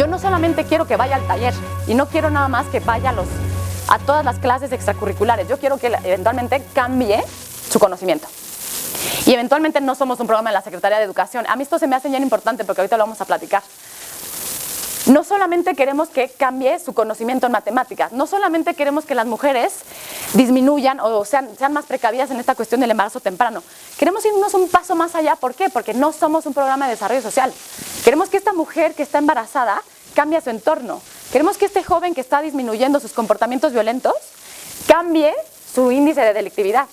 Yo no solamente quiero que vaya al taller y no quiero nada más que vaya a todas las clases extracurriculares. Yo quiero que eventualmente cambie su conocimiento. Y eventualmente no somos un programa de la Secretaría de Educación. A mí esto se me hace bien importante porque ahorita lo vamos a platicar. No solamente queremos que cambie su conocimiento en matemáticas, no solamente queremos que las mujeres disminuyan o sean más precavidas en esta cuestión del embarazo temprano. Queremos irnos un paso más allá. ¿Por qué? Porque no somos un programa de desarrollo social. Queremos que esta mujer que está embarazada cambie su entorno. Queremos que este joven que está disminuyendo sus comportamientos violentos cambie su índice de delictividad.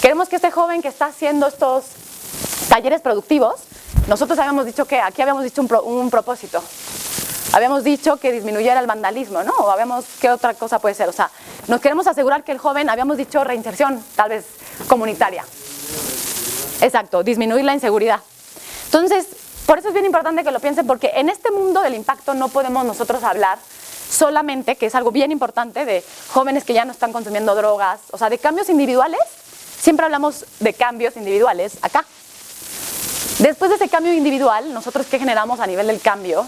Queremos que este joven que está haciendo estos talleres productivos, nosotros habíamos dicho que aquí habíamos dicho un propósito. Habíamos dicho que disminuyera el vandalismo, ¿no? O ¿qué otra cosa puede ser? O sea, nos queremos asegurar que el joven, habíamos dicho reinserción, tal vez comunitaria. Exacto, disminuir la inseguridad. Entonces, por eso es bien importante que lo piensen, porque en este mundo del impacto no podemos nosotros hablar solamente, que es algo bien importante, de jóvenes que ya no están consumiendo drogas, o sea, de cambios individuales. Siempre hablamos de cambios individuales acá. Después de ese cambio individual, nosotros ¿qué generamos a nivel del cambio?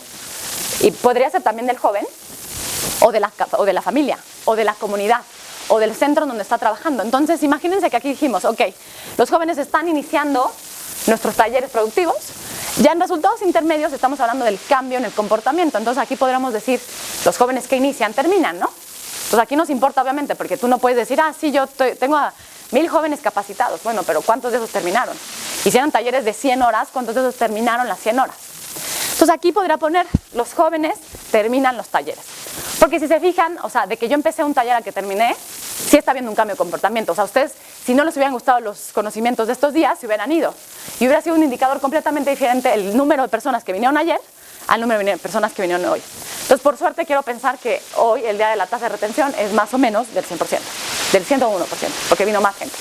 Y podría ser también del joven, o de la familia, o de la comunidad, o del centro donde está trabajando. Entonces, imagínense que aquí dijimos, ok, los jóvenes están iniciando nuestros talleres productivos. Ya en resultados intermedios estamos hablando del cambio en el comportamiento. Entonces, aquí podríamos decir, los jóvenes que inician, terminan, ¿no? Entonces, aquí nos importa, obviamente, porque tú no puedes decir, sí, yo tengo a 1000 jóvenes capacitados. Bueno, pero ¿cuántos de esos terminaron? Hicieron talleres de 100 horas, ¿cuántos de esos terminaron las 100 horas? Entonces aquí podría poner, los jóvenes terminan los talleres. Porque si se fijan, o sea, de que yo empecé un taller a que terminé, sí está habiendo un cambio de comportamiento. O sea, ustedes, si no les hubieran gustado los conocimientos de estos días, se hubieran ido. Y hubiera sido un indicador completamente diferente el número de personas que vinieron ayer al número de personas que vinieron hoy. Entonces, por suerte, quiero pensar que hoy el día de la tasa de retención es más o menos del 100%, del 101%, porque vino más gente.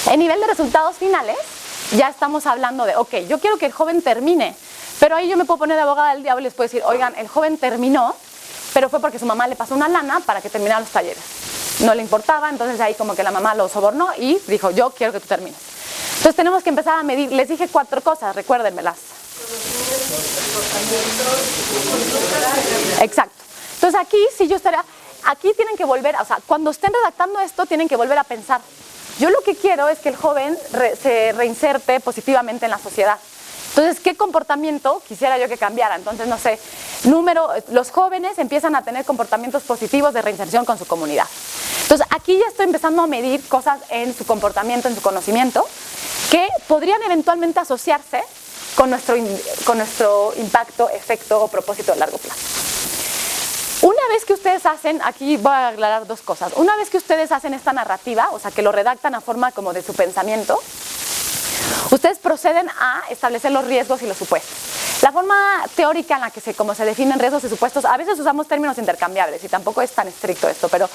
En nivel de resultados finales, ya estamos hablando de, ok, yo quiero que el joven termine, pero ahí yo me puedo poner de abogada del diablo y les puedo decir, oigan, el joven terminó, pero fue porque su mamá le pasó una lana para que terminara los talleres. No le importaba, entonces ahí como que la mamá lo sobornó y dijo, yo quiero que tú termines. Entonces tenemos que empezar a medir, les dije 4 cosas, recuérdenmelas. Exacto. Entonces aquí, si yo estaría, aquí tienen que volver, o sea, cuando estén redactando esto, tienen que volver a pensar. Yo lo que quiero es que el joven se reinserte positivamente en la sociedad. Entonces, ¿qué comportamiento quisiera yo que cambiara? Entonces, no sé, los jóvenes empiezan a tener comportamientos positivos de reinserción con su comunidad. Entonces, aquí ya estoy empezando a medir cosas en su comportamiento, en su conocimiento, que podrían eventualmente asociarse con nuestro impacto, efecto o propósito a largo plazo. Una vez que ustedes hacen, aquí voy a aclarar 2 cosas. Una vez que ustedes hacen esta narrativa, o sea, que lo redactan a forma como de su pensamiento, ustedes proceden a establecer los riesgos y los supuestos. La forma teórica en la que como se definen riesgos y supuestos, a veces usamos términos intercambiables y tampoco es tan estricto esto, pero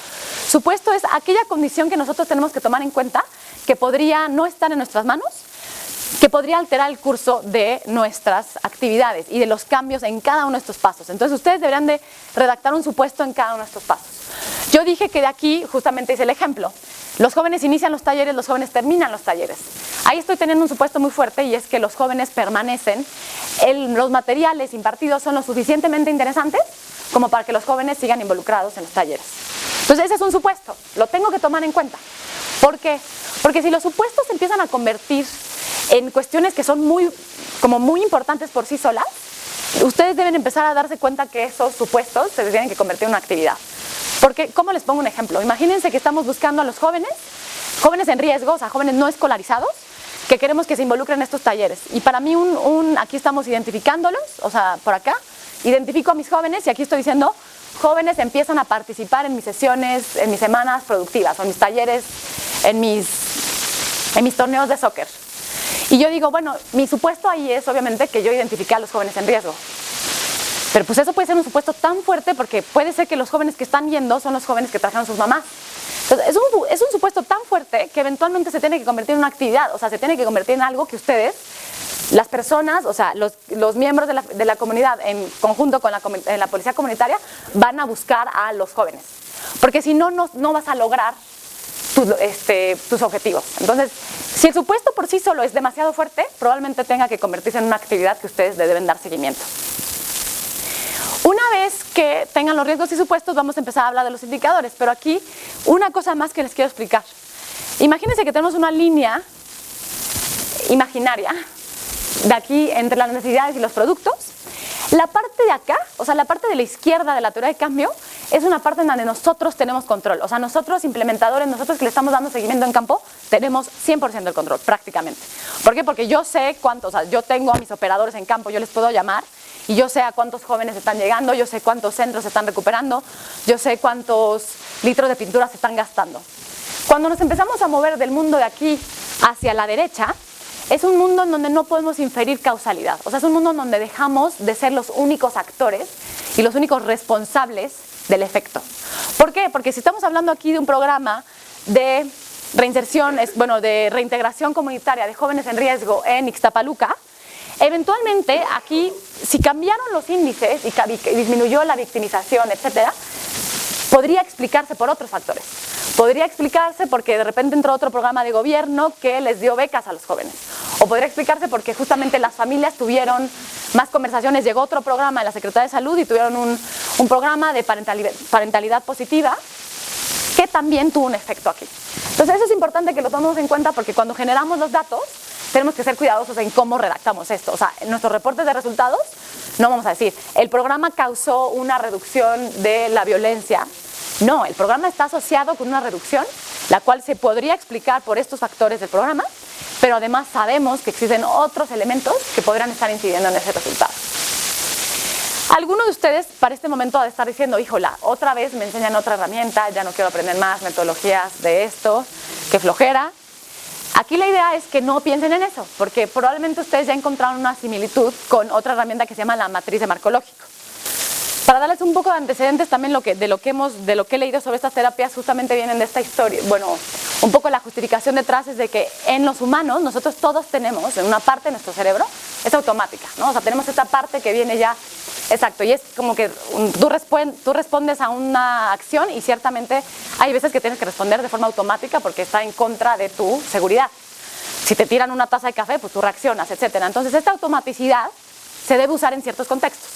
supuesto es aquella condición que nosotros tenemos que tomar en cuenta que podría no estar en nuestras manos, que podría alterar el curso de nuestras actividades y de los cambios en cada uno de estos pasos. Entonces ustedes deberían de redactar un supuesto en cada uno de estos pasos. Yo dije que de aquí justamente hice el ejemplo. Los jóvenes inician los talleres, los jóvenes terminan los talleres. Ahí estoy teniendo un supuesto muy fuerte y es que los jóvenes permanecen, los materiales impartidos son lo suficientemente interesantes como para que los jóvenes sigan involucrados en los talleres. Entonces ese es un supuesto, lo tengo que tomar en cuenta. ¿Por qué? Porque si los supuestos se empiezan a convertir en cuestiones que son muy importantes por sí solas, ustedes deben empezar a darse cuenta que esos supuestos se tienen que convertir en una actividad. Porque, ¿cómo les pongo un ejemplo? Imagínense que estamos buscando a los jóvenes en riesgo, o sea, jóvenes no escolarizados, que queremos que se involucren en estos talleres. Y para mí, aquí estamos identificándolos, o sea, por acá, identifico a mis jóvenes y aquí estoy diciendo, jóvenes empiezan a participar en mis sesiones, en mis semanas productivas, o en mis talleres, en mis torneos de soccer. Y yo digo, bueno, mi supuesto ahí es obviamente que yo identifiqué a los jóvenes en riesgo. Pero pues eso puede ser un supuesto tan fuerte porque puede ser que los jóvenes que están yendo son los jóvenes que trajeron sus mamás. Entonces es un supuesto tan fuerte que eventualmente se tiene que convertir en una actividad, o sea, se tiene que convertir en algo que ustedes, las personas, o sea, los miembros de la comunidad en conjunto con la policía comunitaria van a buscar a los jóvenes. Porque si no, no vas a lograr tus objetivos. Entonces, si el supuesto por sí solo es demasiado fuerte, probablemente tenga que convertirse en una actividad que ustedes le deben dar seguimiento. que tengan los riesgos y supuestos, vamos a empezar a hablar de los indicadores. Pero aquí, una cosa más que les quiero explicar. Imagínense que tenemos una línea imaginaria de aquí entre las necesidades y los productos. La parte de acá, o sea, la parte de la izquierda de la teoría de cambio, es una parte en donde nosotros tenemos control. O sea, nosotros implementadores, nosotros que le estamos dando seguimiento en campo, tenemos 100% del control, prácticamente. ¿Por qué? Porque yo sé cuántos, o sea, yo tengo a mis operadores en campo, yo les puedo llamar y yo sé a cuántos jóvenes están llegando, yo sé cuántos centros se están recuperando, yo sé cuántos litros de pintura se están gastando. Cuando nos empezamos a mover del mundo de aquí hacia la derecha, es un mundo en donde no podemos inferir causalidad. O sea, es un mundo en donde dejamos de ser los únicos actores y los únicos responsables del efecto. ¿Por qué? Porque si estamos hablando aquí de un programa de reinserción, bueno, de reintegración comunitaria de jóvenes en riesgo en Ixtapaluca, eventualmente aquí, si cambiaron los índices y disminuyó la victimización, etcétera, podría explicarse por otros factores. Podría explicarse porque de repente entró otro programa de gobierno que les dio becas a los jóvenes. O podría explicarse porque justamente las familias tuvieron más conversaciones, llegó otro programa de la Secretaría de Salud y tuvieron un programa de parentalidad positiva que también tuvo un efecto aquí. Entonces eso es importante que lo tomemos en cuenta porque cuando generamos los datos tenemos que ser cuidadosos en cómo redactamos esto. O sea, en nuestros reportes de resultados no vamos a decir, el programa causó una reducción de la violencia. No, el programa está asociado con una reducción, la cual se podría explicar por estos factores del programa, pero además sabemos que existen otros elementos que podrían estar incidiendo en ese resultado. Algunos de ustedes para este momento ha de estar diciendo, híjola, otra vez me enseñan otra herramienta, ya no quiero aprender más metodologías de esto, qué flojera. Aquí la idea es que no piensen en eso, porque probablemente ustedes ya encontraron una similitud con otra herramienta que se llama la matriz de marco lógico. Para darles un poco de antecedentes también de lo que he leído sobre estas terapias, justamente vienen de esta historia. Bueno, un poco la justificación detrás es de que en los humanos nosotros todos tenemos en una parte de nuestro cerebro, es automática, ¿no? O sea, tenemos esta parte que viene ya, exacto, y es como que tú respondes a una acción y ciertamente hay veces que tienes que responder de forma automática porque está en contra de tu seguridad. Si te tiran una taza de café, pues tú reaccionas, etcétera. Entonces, esta automaticidad se debe usar en ciertos contextos.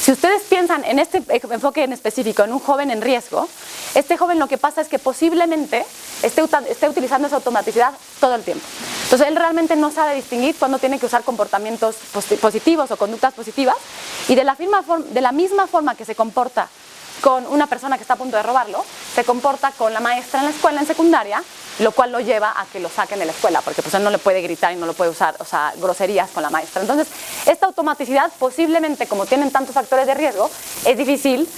Si ustedes piensan en este enfoque en específico, en un joven en riesgo, este joven lo que pasa es que posiblemente esté utilizando esa automaticidad todo el tiempo. Entonces él realmente no sabe distinguir cuándo tiene que usar comportamientos positivos o conductas positivas y de la misma forma que se comporta con una persona que está a punto de robarlo, se comporta con la maestra en la escuela en secundaria, lo cual lo lleva a que lo saquen de la escuela, porque pues él no le puede gritar y no lo puede usar, o sea, groserías con la maestra. Entonces, esta automaticidad posiblemente, como tienen tantos factores de riesgo, es difícil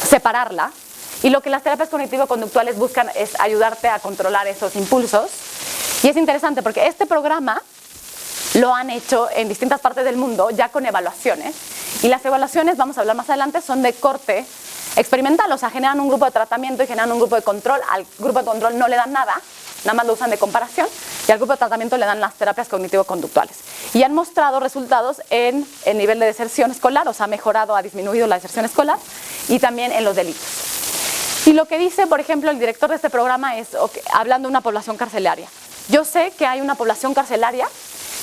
separarla, y lo que las terapias cognitivo-conductuales buscan es ayudarte a controlar esos impulsos. Y es interesante porque este programa lo han hecho en distintas partes del mundo, ya con evaluaciones, y las evaluaciones, vamos a hablar más adelante, son de corte experimental, o sea, generan un grupo de tratamiento y generan un grupo de control. Al grupo de control no le dan nada más lo usan de comparación, y al grupo de tratamiento le dan las terapias cognitivo-conductuales. Y han mostrado resultados en el nivel de deserción escolar, o sea, ha disminuido la deserción escolar, y también en los delitos. Y lo que dice, por ejemplo, el director de este programa es, hablando de una población carcelaria, yo sé que hay una población carcelaria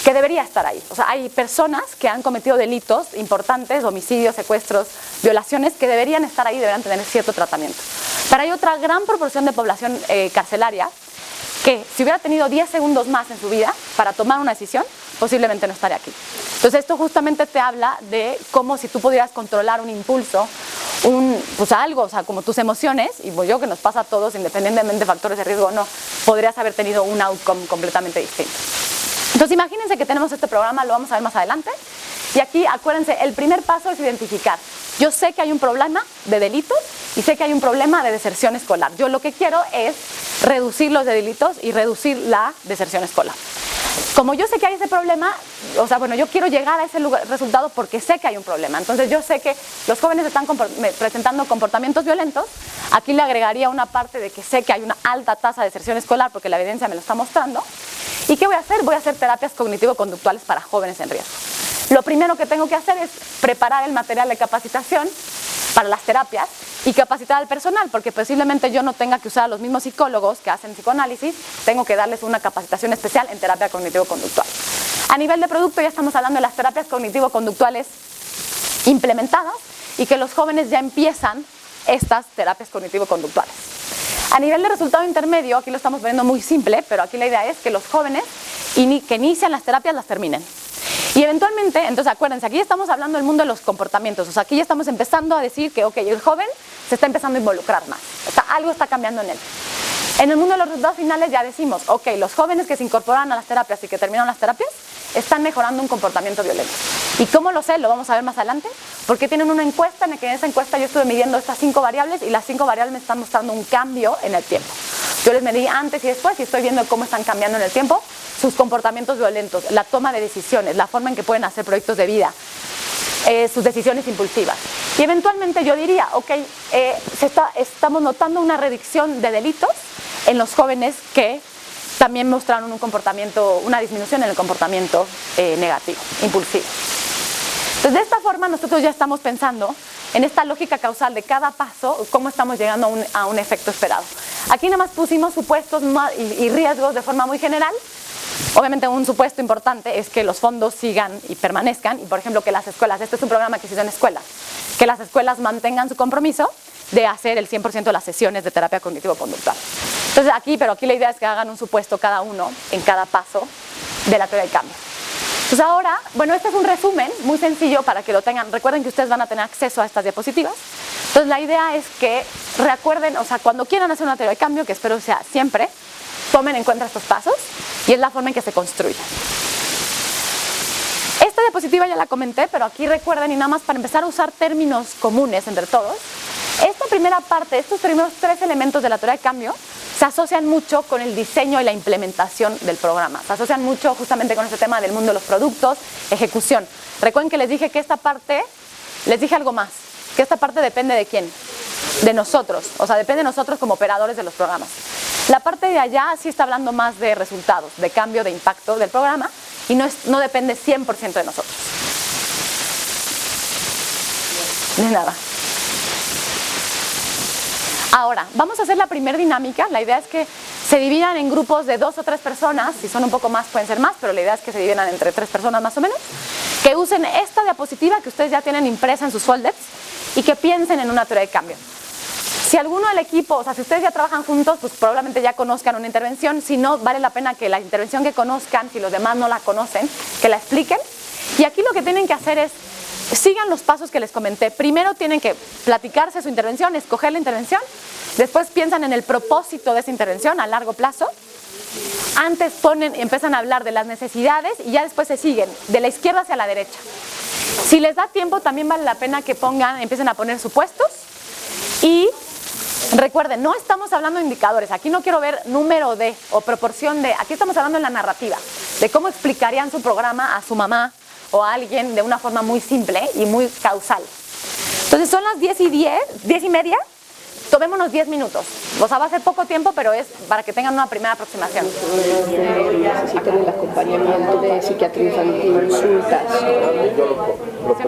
que debería estar ahí. O sea, hay personas que han cometido delitos importantes, homicidios, secuestros, violaciones, que deberían estar ahí, deberían tener cierto tratamiento. Pero hay otra gran proporción de población carcelaria que si hubiera tenido 10 segundos más en su vida para tomar una decisión, posiblemente no estaría aquí. Entonces esto justamente te habla de cómo si tú pudieras controlar un impulso, pues algo, o sea, como tus emociones, y pues yo que nos pasa a todos, independientemente de factores de riesgo o no, podrías haber tenido un outcome completamente distinto. Entonces imagínense que tenemos este programa, lo vamos a ver más adelante, y aquí acuérdense, el primer paso es identificar. Yo sé que hay un problema de delitos y sé que hay un problema de deserción escolar. Yo lo que quiero es reducir los delitos y reducir la deserción escolar. Como yo sé que hay ese problema, o sea, bueno, yo quiero llegar a ese resultado porque sé que hay un problema. Entonces yo sé que los jóvenes están presentando comportamientos violentos. Aquí le agregaría una parte de que sé que hay una alta tasa de deserción escolar porque la evidencia me lo está mostrando. ¿Y qué voy a hacer? Voy a hacer terapias cognitivo-conductuales para jóvenes en riesgo. Lo primero que tengo que hacer es preparar el material de capacitación para las terapias y capacitar al personal, porque posiblemente yo no tenga que usar a los mismos psicólogos que hacen psicoanálisis, tengo que darles una capacitación especial en terapia cognitivo-conductual. A nivel de producto ya estamos hablando de las terapias cognitivo-conductuales implementadas, y que los jóvenes ya empiezan estas terapias cognitivo-conductuales. A nivel de resultado intermedio, aquí lo estamos poniendo muy simple, pero aquí la idea es que los jóvenes que inician las terapias las terminen. Y eventualmente, entonces acuérdense, aquí ya estamos hablando del mundo de los comportamientos, o sea, aquí ya estamos empezando a decir que, ok, el joven se está empezando a involucrar más, algo está cambiando en él. En el mundo de los resultados finales ya decimos, ok, los jóvenes que se incorporan a las terapias y que terminan las terapias están mejorando un comportamiento violento. ¿Y cómo lo sé? Lo vamos a ver más adelante, porque tienen una encuesta en la que en esa encuesta yo estuve midiendo estas 5 variables y las 5 variables me están mostrando un cambio en el tiempo. Yo les medí antes y después y estoy viendo cómo están cambiando en el tiempo sus comportamientos violentos, la toma de decisiones, la forma en que pueden hacer proyectos de vida, sus decisiones impulsivas. Y eventualmente yo diría, ok, estamos notando una reducción de delitos en los jóvenes que también mostraron un comportamiento, una disminución en el comportamiento negativo, impulsivo. Entonces, de esta forma nosotros ya estamos pensando en esta lógica causal de cada paso, cómo estamos llegando a un efecto esperado. Aquí nada más pusimos supuestos y riesgos de forma muy general. Obviamente un supuesto importante es que los fondos sigan y permanezcan, y por ejemplo que las escuelas, este es un programa que se hizo en escuelas, que las escuelas mantengan su compromiso de hacer el 100% de las sesiones de terapia cognitivo-conductual. Entonces aquí la idea es que hagan un supuesto cada uno en cada paso de la teoría del cambio. Entonces ahora, bueno, este es un resumen muy sencillo para que lo tengan. Recuerden que ustedes van a tener acceso a estas diapositivas. Entonces la idea es que recuerden, o sea, cuando quieran hacer una teoría del cambio, que espero sea siempre, tomen en cuenta estos pasos y es la forma en que se construye. Esta diapositiva ya la comenté, pero aquí recuerden, y nada más para empezar a usar términos comunes entre todos, esta primera parte, estos primeros 3 elementos de la teoría del cambio se asocian mucho con el diseño y la implementación del programa. Se asocian mucho justamente con este tema del mundo de los productos, ejecución. Recuerden que les dije que esta parte, les dije algo más, que esta parte depende de quién, de nosotros, o sea, depende de nosotros como operadores de los programas. La parte de allá sí está hablando más de resultados, de cambio, de impacto del programa, y no depende 100% de nosotros. De nada. Ahora, vamos a hacer la primera dinámica. La idea es que se dividan en grupos de 2 o 3 personas. Si son un poco más, pueden ser más, pero la idea es que se dividan entre 3 personas más o menos. Que usen esta diapositiva que ustedes ya tienen impresa en sus folders y que piensen en una teoría de cambio. Si alguno del equipo, o sea, si ustedes ya trabajan juntos, pues probablemente ya conozcan una intervención. Si no, vale la pena que la intervención que conozcan, si los demás no la conocen, que la expliquen. Y aquí lo que tienen que hacer es, sigan los pasos que les comenté. Primero tienen que platicarse su intervención, escoger la intervención. Después piensan en el propósito de esa intervención a largo plazo. Antes empiezan a hablar de las necesidades y ya después se siguen de la izquierda hacia la derecha. Si les da tiempo, también vale la pena que empiecen a poner supuestos. Y recuerden, no estamos hablando de indicadores. Aquí no quiero ver número de o proporción de. Aquí estamos hablando de la narrativa, de cómo explicarían su programa a su mamá o a alguien de una forma muy simple y muy causal. Entonces son las 10:30. Tomémonos 10 minutos. O sea, va a ser poco tiempo, pero es para que tengan una primera aproximación. Necesitan el acompañamiento de psiquiatría infantil, consultas.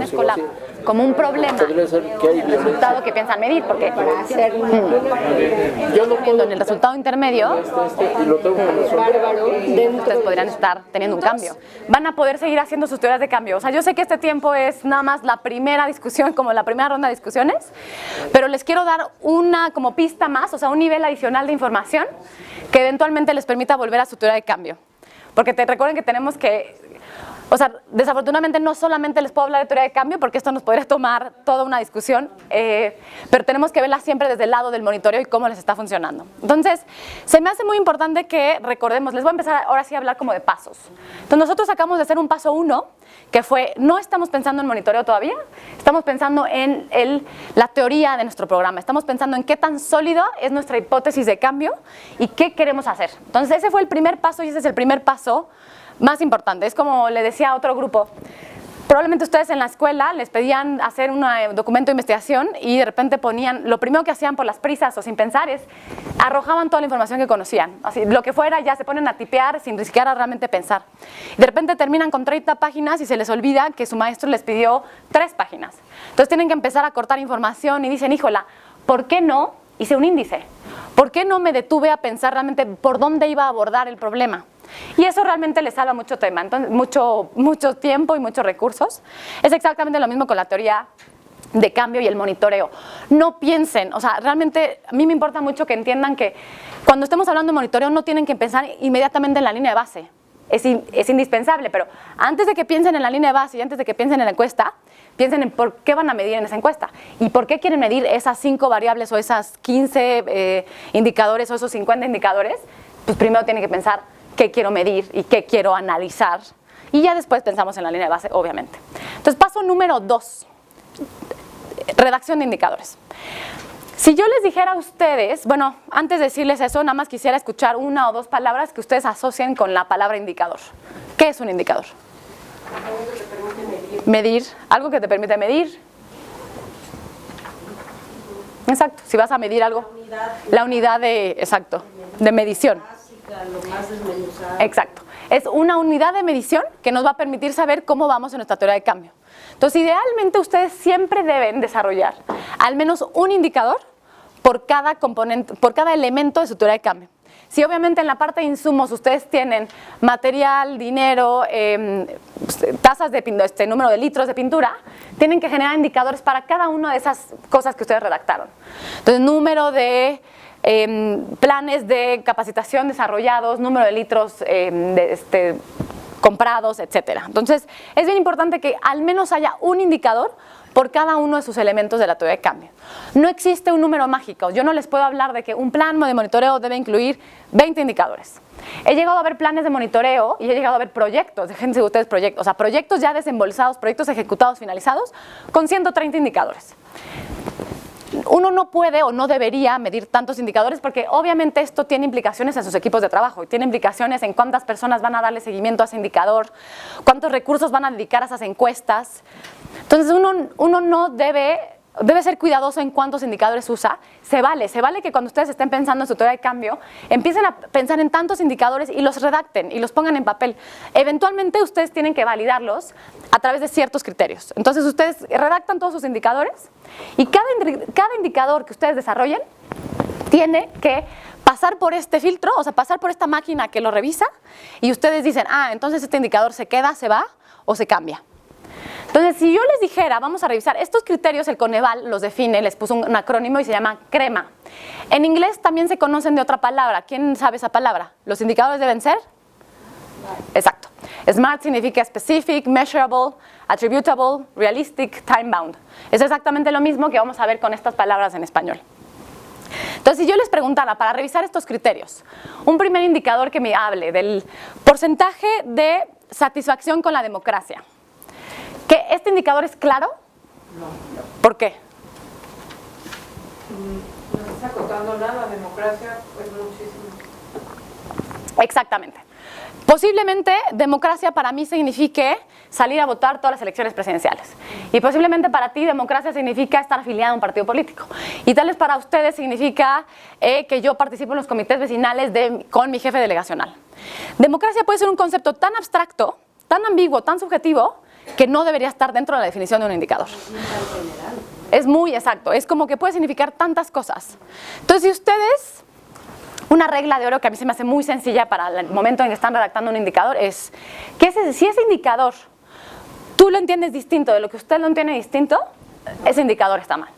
Escolar, como un problema, el resultado que piensan medir, porque en el resultado intermedio ustedes podrían estar teniendo un cambio. Van a poder seguir haciendo sus teorías de cambio. O sea, yo sé que este tiempo es nada más la primera discusión, como la primera ronda de discusiones, pero les quiero dar una como pista más, o sea, un nivel adicional de información que eventualmente les permita volver a su teoría de cambio. Porque recuerden que tenemos que, o sea, desafortunadamente no solamente les puedo hablar de teoría de cambio, porque esto nos podría tomar toda una discusión, pero tenemos que verla siempre desde el lado del monitoreo y cómo les está funcionando. Entonces, se me hace muy importante que recordemos, les voy a empezar ahora sí a hablar como de pasos. Entonces, nosotros acabamos de hacer un paso 1, que fue, no estamos pensando en monitoreo todavía, estamos pensando en la teoría de nuestro programa, estamos pensando en qué tan sólido es nuestra hipótesis de cambio y qué queremos hacer. Entonces, ese fue el primer paso y ese es el primer paso más importante. Es como le decía a otro grupo, probablemente ustedes en la escuela les pedían hacer un documento de investigación y de repente ponían, lo primero que hacían por las prisas o sin pensar es, arrojaban toda la información que conocían, así, lo que fuera, ya se ponen a tipear sin ni siquiera realmente pensar. Y de repente terminan con 30 páginas y se les olvida que su maestro les pidió 3 páginas. Entonces tienen que empezar a cortar información y dicen, híjola, ¿por qué no hice un índice? ¿Por qué no me detuve a pensar realmente por dónde iba a abordar el problema? Y eso realmente les salva mucho tema, entonces, mucho tiempo y muchos recursos. Es exactamente lo mismo con la teoría de cambio y el monitoreo. No piensen, o sea, realmente a mí me importa mucho que entiendan que cuando estemos hablando de monitoreo no tienen que pensar inmediatamente en la línea de base. Es indispensable, pero antes de que piensen en la línea de base y antes de que piensen en la encuesta, piensen en por qué van a medir en esa encuesta y por qué quieren medir esas 5 variables o esas 15 indicadores o esos 50 indicadores. Pues primero tienen que pensar qué quiero medir y qué quiero analizar y ya después pensamos en la línea de base, obviamente. Entonces, paso número 2, redacción de indicadores. Si yo les dijera a ustedes, bueno, antes de decirles eso, nada más quisiera escuchar 1 o 2 palabras que ustedes asocien con la palabra indicador. ¿Qué es un indicador? Algo que te permite medir. Medir, algo que te permite medir. Exacto, si vas a medir algo. La unidad de, exacto, de medición. Lo más desmenuzado. Exacto. Es una unidad de medición que nos va a permitir saber cómo vamos en nuestra teoría de cambio. Entonces, idealmente ustedes siempre deben desarrollar al menos un indicador por cada componente, por cada elemento de su teoría de cambio. Si obviamente en la parte de insumos ustedes tienen material, dinero, tasas de número de litros de pintura, tienen que generar indicadores para cada una de esas cosas que ustedes redactaron. Entonces, número de planes de capacitación desarrollados, número de litros comprados, etc. Entonces, es bien importante que al menos haya un indicador por cada uno de sus elementos de la teoría de cambio. No existe un número mágico. Yo no les puedo hablar de que un plan de monitoreo debe incluir 20 indicadores. He llegado a ver planes de monitoreo y he llegado a ver proyectos, déjense ustedes proyectos, o sea, proyectos ya desembolsados, proyectos ejecutados, finalizados, con 130 indicadores. Uno no puede o no debería medir tantos indicadores porque obviamente esto tiene implicaciones en sus equipos de trabajo y tiene implicaciones en cuántas personas van a darle seguimiento a ese indicador, cuántos recursos van a dedicar a esas encuestas. Entonces uno no debe ser cuidadoso en cuántos indicadores usa. Se vale que cuando ustedes estén pensando en su teoría de cambio, empiecen a pensar en tantos indicadores y los redacten y los pongan en papel. Eventualmente ustedes tienen que validarlos a través de ciertos criterios. Entonces ustedes redactan todos sus indicadores y cada indicador que ustedes desarrollen tiene que pasar por este filtro, o sea, pasar por esta máquina que lo revisa y ustedes dicen, entonces este indicador se queda, se va o se cambia. Entonces, si yo les dijera, vamos a revisar estos criterios, el Coneval los define, les puso un acrónimo y se llama CREMA. En inglés también se conocen de otra palabra. ¿Quién sabe esa palabra? ¿Los indicadores deben ser? Exacto. SMART significa Specific, Measurable, Attributable, Realistic, Time-Bound. Es exactamente lo mismo que vamos a ver con estas palabras en español. Entonces, si yo les preguntara, para revisar estos criterios, un primer indicador que me hable del porcentaje de satisfacción con la democracia, ¿que este indicador es claro? No. ¿Por qué? No está contando nada, democracia es muchísimo. Exactamente. Posiblemente democracia para mí signifique salir a votar todas las elecciones presidenciales. Y posiblemente para ti democracia significa estar afiliado a un partido político. Y tal vez para ustedes significa que yo participo en los comités vecinales con mi jefe delegacional. Democracia puede ser un concepto tan abstracto, tan ambiguo, tan subjetivo, que no debería estar dentro de la definición de un indicador. Es muy exacto, es como que puede significar tantas cosas. Entonces, si ustedes, una regla de oro que a mí se me hace muy sencilla para el momento en que están redactando un indicador es que si ese indicador tú lo entiendes distinto de lo que usted lo entiende distinto, ese indicador está mal.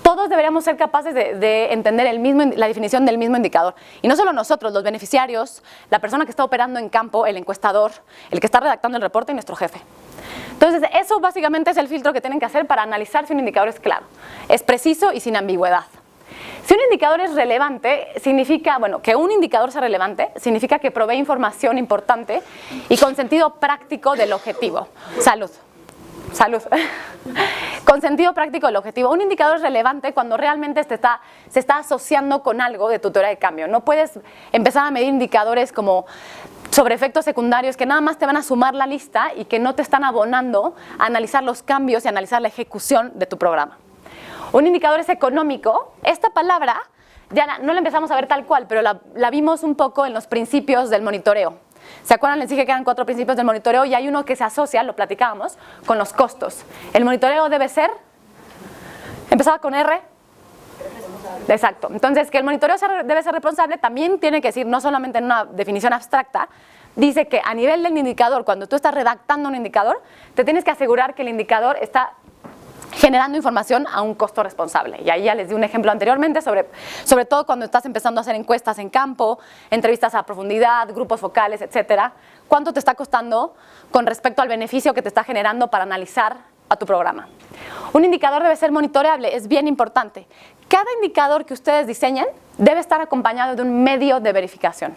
Todos deberíamos ser capaces de entender la definición del mismo indicador. Y no solo nosotros, los beneficiarios, la persona que está operando en campo, el encuestador, el que está redactando el reporte y nuestro jefe. Entonces, eso básicamente es el filtro que tienen que hacer para analizar si un indicador es claro, es preciso y sin ambigüedad. Si un indicador es relevante, significa, que un indicador sea relevante, significa que provee información importante y con sentido práctico del objetivo. Salud. Con sentido práctico del objetivo. Un indicador es relevante cuando realmente se está asociando con algo de tu teoría de cambio. No puedes empezar a medir indicadores como sobre efectos secundarios que nada más te van a sumar la lista y que no te están abonando a analizar los cambios y analizar la ejecución de tu programa. Un indicador es económico. Esta palabra ya no la empezamos a ver tal cual, pero la vimos un poco en los principios del monitoreo. ¿Se acuerdan? Les dije que eran 4 principios del monitoreo y hay uno que se asocia, lo platicábamos, con los costos. El monitoreo debe ser, empezaba con R. Exacto. Entonces, que el monitoreo debe ser responsable también tiene que decir, no solamente en una definición abstracta, dice que a nivel del indicador, cuando tú estás redactando un indicador, te tienes que asegurar que el indicador está generando información a un costo responsable. Y ahí ya les di un ejemplo anteriormente sobre todo cuando estás empezando a hacer encuestas en campo, entrevistas a profundidad, grupos focales, etcétera. ¿Cuánto te está costando con respecto al beneficio que te está generando para analizar a tu programa? Un indicador debe ser monitoreable, es bien importante. Cada indicador que ustedes diseñen debe estar acompañado de un medio de verificación.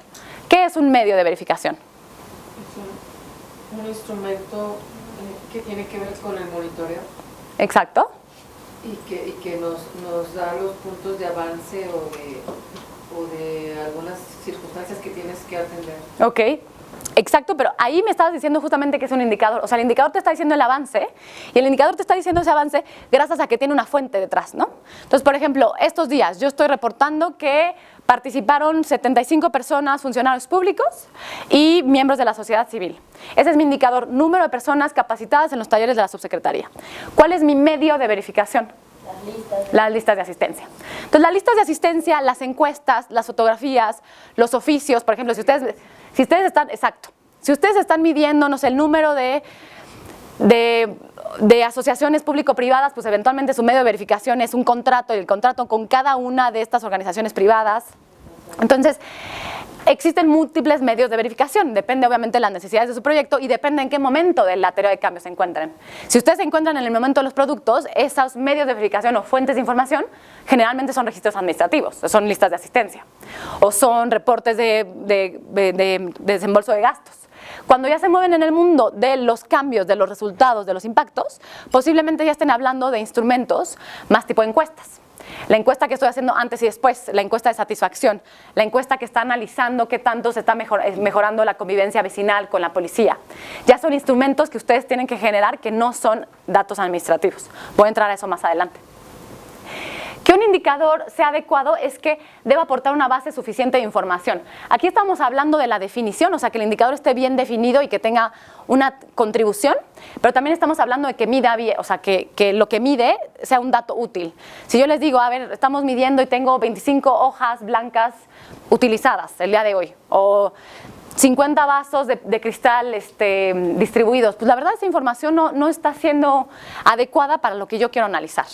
¿Qué es un medio de verificación? Es un instrumento que tiene que ver con el monitoreo. Exacto. Y que nos da los puntos de avance o de algunas circunstancias que tienes que atender. Ok, exacto, pero ahí me estabas diciendo justamente que es un indicador. O sea, el indicador te está diciendo el avance y el indicador te está diciendo ese avance gracias a que tiene una fuente detrás, ¿no? Entonces, por ejemplo, estos días yo estoy reportando que participaron 75 personas, funcionarios públicos y miembros de la sociedad civil. Ese es mi indicador, número de personas capacitadas en los talleres de la subsecretaría. ¿Cuál es mi medio de verificación? Las listas de asistencia. Entonces, las listas de asistencia, las encuestas, las fotografías, los oficios, por ejemplo, si ustedes están, exacto, si ustedes están midiendo, no sé, el número de asociaciones público-privadas, pues eventualmente su medio de verificación es un contrato y el contrato con cada una de estas organizaciones privadas. Entonces, existen múltiples medios de verificación, depende obviamente de las necesidades de su proyecto y depende en qué momento de la teoría de cambio se encuentren. Si ustedes se encuentran en el momento de los productos, esos medios de verificación o fuentes de información generalmente son registros administrativos, son listas de asistencia o son reportes de desembolso de gastos. Cuando ya se mueven en el mundo de los cambios, de los resultados, de los impactos, posiblemente ya estén hablando de instrumentos más tipo encuestas. La encuesta que estoy haciendo antes y después, la encuesta de satisfacción, la encuesta que está analizando qué tanto se está mejorando la convivencia vecinal con la policía. Ya son instrumentos que ustedes tienen que generar que no son datos administrativos. Voy a entrar a eso más adelante. Que un indicador sea adecuado es que debe aportar una base suficiente de información. Aquí estamos hablando de la definición, o sea, que el indicador esté bien definido y que tenga una contribución, pero también estamos hablando de que mida bien, o sea, que lo que mide sea un dato útil. Si yo les digo, a ver, estamos midiendo y tengo 25 hojas blancas utilizadas el día de hoy, o 50 vasos de cristal distribuidos, pues la verdad esa información no está siendo adecuada para lo que yo quiero analizar.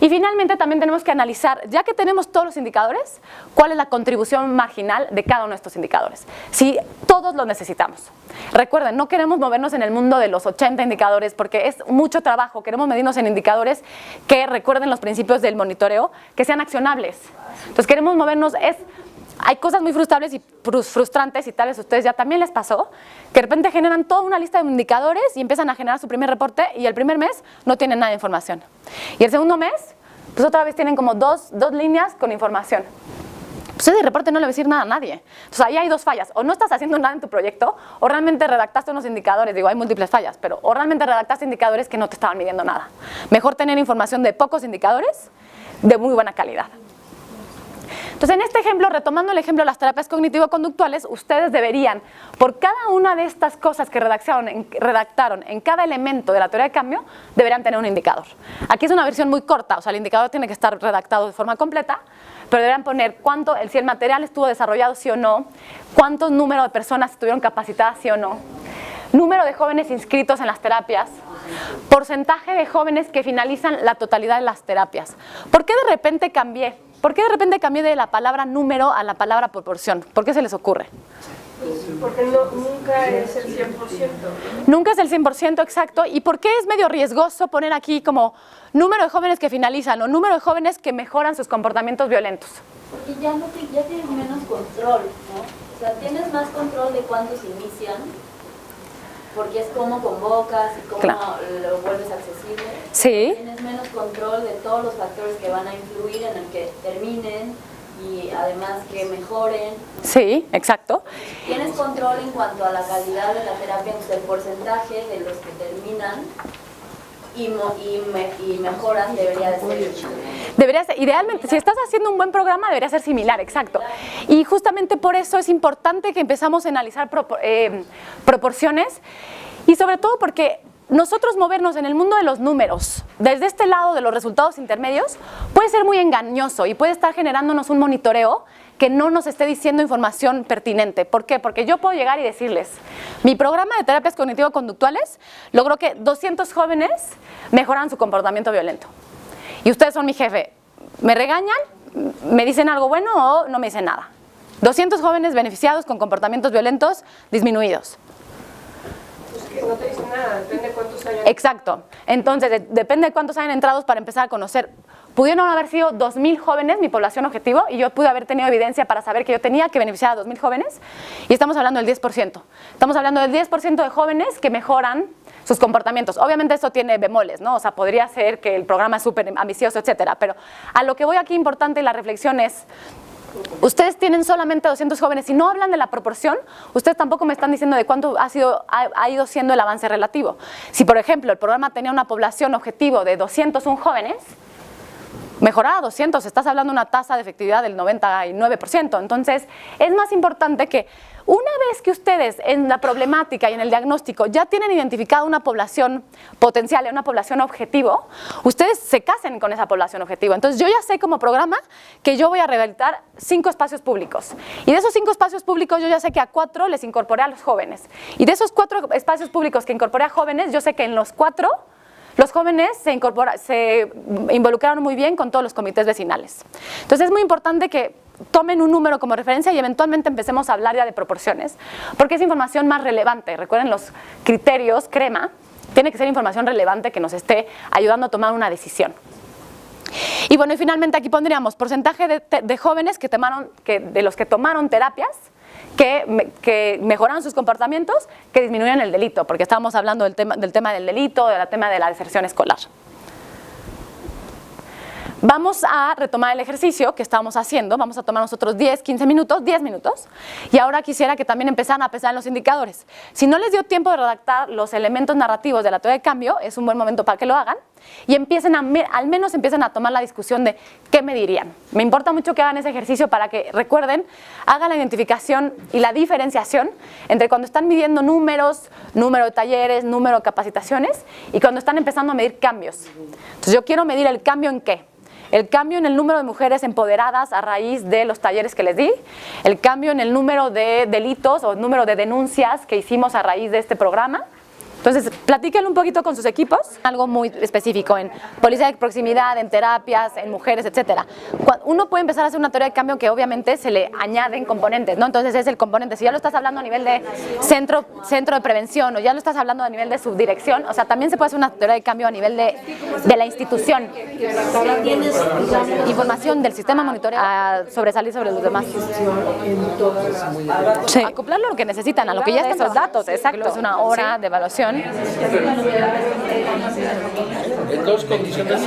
Y finalmente también tenemos que analizar, ya que tenemos todos los indicadores, cuál es la contribución marginal de cada uno de estos indicadores. Si todos los necesitamos. Recuerden, no queremos movernos en el mundo de los 80 indicadores porque es mucho trabajo. Queremos medirnos en indicadores que recuerden los principios del monitoreo, que sean accionables. Entonces queremos movernos, hay cosas muy frustrantes y tal vez a ustedes ya también les pasó, que de repente generan toda una lista de indicadores y empiezan a generar su primer reporte y el primer mes no tienen nada de información. Y el segundo mes, pues otra vez tienen como dos líneas con información. Pues ese reporte no le va a decir nada a nadie. Entonces ahí hay dos fallas. O no estás haciendo nada en tu proyecto, o realmente redactaste unos indicadores, digo, hay múltiples fallas, pero o realmente redactaste indicadores que no te estaban midiendo nada. Mejor tener información de pocos indicadores de muy buena calidad. Entonces, en este ejemplo, retomando el ejemplo de las terapias cognitivo-conductuales, ustedes deberían, por cada una de estas cosas que redactaron en cada elemento de la teoría de cambio, deberían tener un indicador. Aquí es una versión muy corta, o sea, el indicador tiene que estar redactado de forma completa, pero deberían poner si el material estuvo desarrollado sí o no, cuántos número de personas estuvieron capacitadas sí o no, número de jóvenes inscritos en las terapias, porcentaje de jóvenes que finalizan la totalidad de las terapias. ¿Por qué de repente cambié? ¿Por qué de repente cambié de la palabra número a la palabra proporción? ¿Por qué se les ocurre? Porque nunca es el 100%. Nunca es el 100%, exacto. ¿Y por qué es medio riesgoso poner aquí como número de jóvenes que finalizan o número de jóvenes que mejoran sus comportamientos violentos? Porque ya tienes menos control, ¿no? O sea, tienes más control de cuántos inician, porque es cómo convocas y cómo lo vuelves accesible. Sí. Tienes menos control de todos los factores que van a influir en el que terminen y además que mejoren. Sí, exacto. Tienes control en cuanto a la calidad de la terapia, el porcentaje de los que terminan y mejoran debería de ser. Debería ser, idealmente, si estás haciendo un buen programa, debería ser similar, exacto. Y justamente por eso es importante que empezamos a analizar proporciones y sobre todo porque nosotros movernos en el mundo de los números, desde este lado de los resultados intermedios, puede ser muy engañoso y puede estar generándonos un monitoreo que no nos esté diciendo información pertinente. ¿Por qué? Porque yo puedo llegar y decirles, mi programa de terapias cognitivo-conductuales logró que 200 jóvenes mejoran su comportamiento violento. Y ustedes son mi jefe. ¿Me regañan? ¿Me dicen algo bueno o no me dicen nada? 200 jóvenes beneficiados con comportamientos violentos disminuidos. Pues que no te dicen nada, depende de cuántos hayan. Exacto. Entonces, depende de cuántos hayan entrado para empezar a conocer. Pudieron haber sido 2.000 jóvenes, mi población objetivo, y yo pude haber tenido evidencia para saber que yo tenía que beneficiar a 2.000 jóvenes, y estamos hablando del 10%. Estamos hablando del 10% de jóvenes que mejoran sus comportamientos. Obviamente esto tiene bemoles, ¿no? O sea, podría ser que el programa es súper ambicioso, etcétera, pero a lo que voy aquí importante y la reflexión es, ustedes tienen solamente 200 jóvenes, si no hablan de la proporción, ustedes tampoco me están diciendo de cuánto ha ido siendo el avance relativo. Si, por ejemplo, el programa tenía una población objetivo de 201 jóvenes, mejorar a 200, estás hablando de una tasa de efectividad del 99%. Entonces, es más importante que una vez que ustedes en la problemática y en el diagnóstico ya tienen identificada una población potencial y una población objetivo, ustedes se casen con esa población objetivo. Entonces, yo ya sé como programa que yo voy a rehabilitar 5 espacios públicos. Y de esos 5 espacios públicos, yo ya sé que a 4 les incorporé a los jóvenes. Y de esos 4 espacios públicos que incorporé a jóvenes, yo sé que en los 4... los jóvenes se involucraron muy bien con todos los comités vecinales. Entonces es muy importante que tomen un número como referencia y eventualmente empecemos a hablar ya de proporciones, porque es información más relevante. Recuerden, los criterios crema, tiene que ser información relevante que nos esté ayudando a tomar una decisión. Y bueno, y finalmente aquí pondríamos porcentaje de jóvenes de los que tomaron terapias, que mejoraron sus comportamientos, que disminuyen el delito, porque estábamos hablando del tema del delito, del tema de la deserción escolar. Vamos a retomar el ejercicio que estábamos haciendo, vamos a tomar nosotros 10 minutos, y ahora quisiera que también empezaran a pensar en los indicadores. Si no les dio tiempo de redactar los elementos narrativos de la teoría de cambio, es un buen momento para que lo hagan, y al menos empiecen a tomar la discusión de qué me dirían. Me importa mucho que hagan ese ejercicio para que, recuerden, hagan la identificación y la diferenciación entre cuando están midiendo números, número de talleres, número de capacitaciones, y cuando están empezando a medir cambios. Entonces yo quiero medir el cambio en qué. El cambio en el número de mujeres empoderadas a raíz de los talleres que les di, el cambio en el número de delitos o número de denuncias que hicimos a raíz de este programa. Entonces, platíquenlo un poquito con sus equipos, algo muy específico en policía de proximidad, en terapias, en mujeres, etcétera. Uno puede empezar a hacer una teoría de cambio que obviamente se le añaden componentes, ¿no? Entonces es el componente, si ya lo estás hablando a nivel de centro de prevención o ya lo estás hablando a nivel de subdirección, o sea, también se puede hacer una teoría de cambio a nivel de la institución. Información del sistema monitoreo a sobresalir sobre los demás. Sí. Acoplarlo a lo que necesitan, a lo que ya están los datos, exacto. Es una hora de evaluación. En dos condiciones.